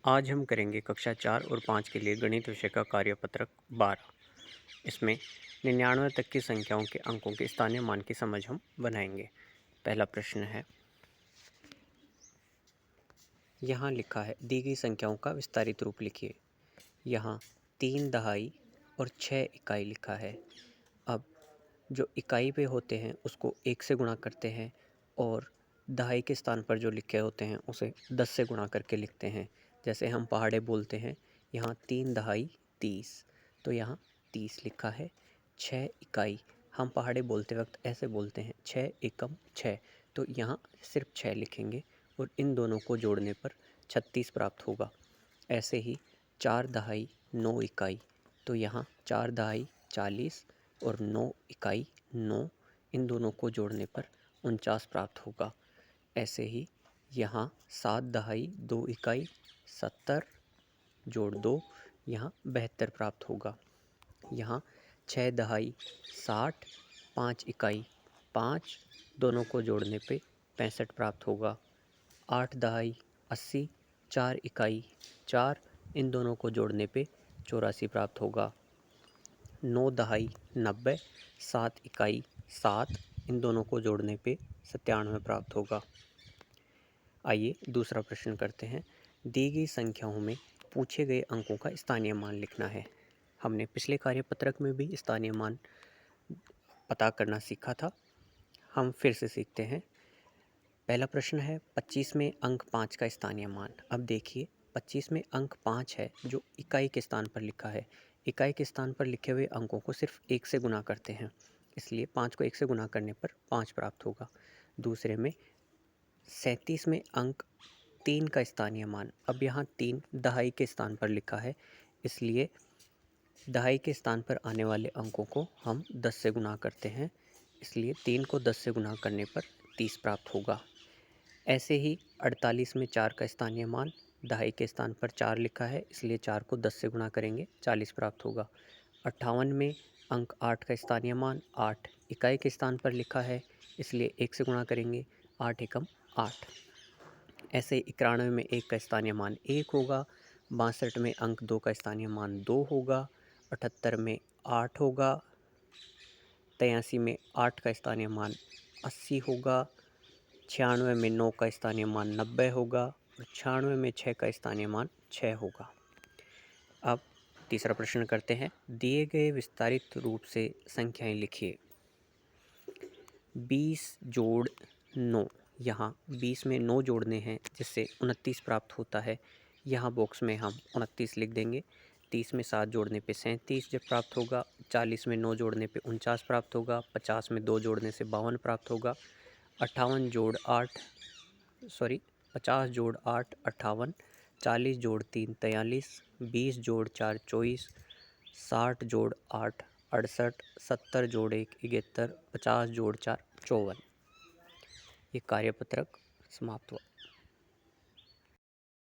आज हम करेंगे कक्षा 4 और 5 के लिए गणित विषय का कार्यपत्रक 12। इसमें 99 तक की संख्याओं के अंकों के स्थानीय मान की समझ हम बनाएंगे। पहला प्रश्न है, यहाँ लिखा है दी गई संख्याओं का विस्तारित रूप लिखिए। यहाँ 3 दहाई और 6 इकाई लिखा है। अब जो इकाई पे होते हैं उसको 1 से गुणा करते हैं और दहाई के स्थान पर जो लिखे होते हैं उसे 10 से गुणा करके लिखते हैं। जैसे हम पहाड़े बोलते हैं, यहाँ 3 दहाई 30, तो यहाँ 30 लिखा है। 6 इकाई हम पहाड़े बोलते वक्त ऐसे बोलते हैं 6 एकम 6, तो यहाँ सिर्फ 6 लिखेंगे और इन दोनों को जोड़ने पर 36 प्राप्त होगा। ऐसे ही 4 दहाई 9 इकाई, तो यहाँ 4 दहाई 40 और 9 इकाई 9, इन दोनों को जोड़ने पर 49 प्राप्त होगा। ऐसे ही यहाँ 7 दहाई 2 इकाई 70 जोड़ 2, यहाँ 72 प्राप्त होगा। यहाँ 6 दहाई 60 5 इकाई 5, दोनों को जोड़ने पे 65 प्राप्त होगा। 8 दहाई 80 4 इकाई 4, इन दोनों को जोड़ने पे 84 प्राप्त होगा। 9 दहाई 90 7 इकाई 7, इन दोनों को जोड़ने पे 97 प्राप्त होगा। आइए दूसरा प्रश्न करते हैं। दी गई संख्याओं में पूछे गए अंकों का स्थानीय मान लिखना है। हमने पिछले कार्यपत्रक में भी स्थानीय मान पता करना सीखा था, हम फिर से सीखते हैं। पहला प्रश्न है 25 में अंक 5 का स्थानीय मान। अब देखिए 25 में अंक 5 है जो इकाई के स्थान पर लिखा है। इकाई के स्थान पर लिखे हुए अंकों को सिर्फ 1 से गुणा करते हैं, इसलिए 5 को 1 से गुणा करने पर 5 प्राप्त होगा। दूसरे में 37 में अंक 3 का स्थानीय मान। अब यहाँ 3 दहाई के स्थान पर लिखा है, इसलिए दहाई के स्थान पर आने वाले अंकों को हम 10 से गुणा करते हैं, इसलिए 3 को 10 से गुणा करने पर 30 प्राप्त होगा। ऐसे ही 48 में 4 का स्थानीय मान। दहाई के स्थान पर 4 लिखा है, इसलिए 4 को 10 से गुणा करेंगे 40 प्राप्त होगा। 58 में अंक 8 का स्थानीय मान। 8 इकाई के स्थान पर लिखा है, इसलिए 1 से गुणा करेंगे 8 एकम 8। ऐसे 91 में 1 का स्थानीय मान 1 होगा। 62 में अंक 2 का स्थानीय मान 2 होगा। 78 में 8 होगा। 83 में 8 का स्थानीय मान 80 होगा। 96 में 9 का स्थानीय मान 90 होगा और 96 में 6 का स्थानीय मान 6 होगा। अब तीसरा प्रश्न करते हैं। दिए गए विस्तारित रूप से संख्याएं लिखिए। 20 जोड़ 9, यहाँ 20 में 9 जोड़ने हैं जिससे 29 प्राप्त होता है। यहाँ बॉक्स में हम 29 लिख देंगे। 30 में 7 जोड़ने पे 37 जब प्राप्त होगा। 40 में 9 जोड़ने पे 49 प्राप्त होगा। 50 में 2 जोड़ने से 52 प्राप्त होगा। 58 जोड़ 8 50 जोड़ 8 58, 40 जोड़ 3 43, 20 जोड़ 4 24, 60 जोड़ 8 68, 70 जोड़ 1 71, 50 जोड़ 4 54। ये कार्यपत्रक समाप्त हुआ।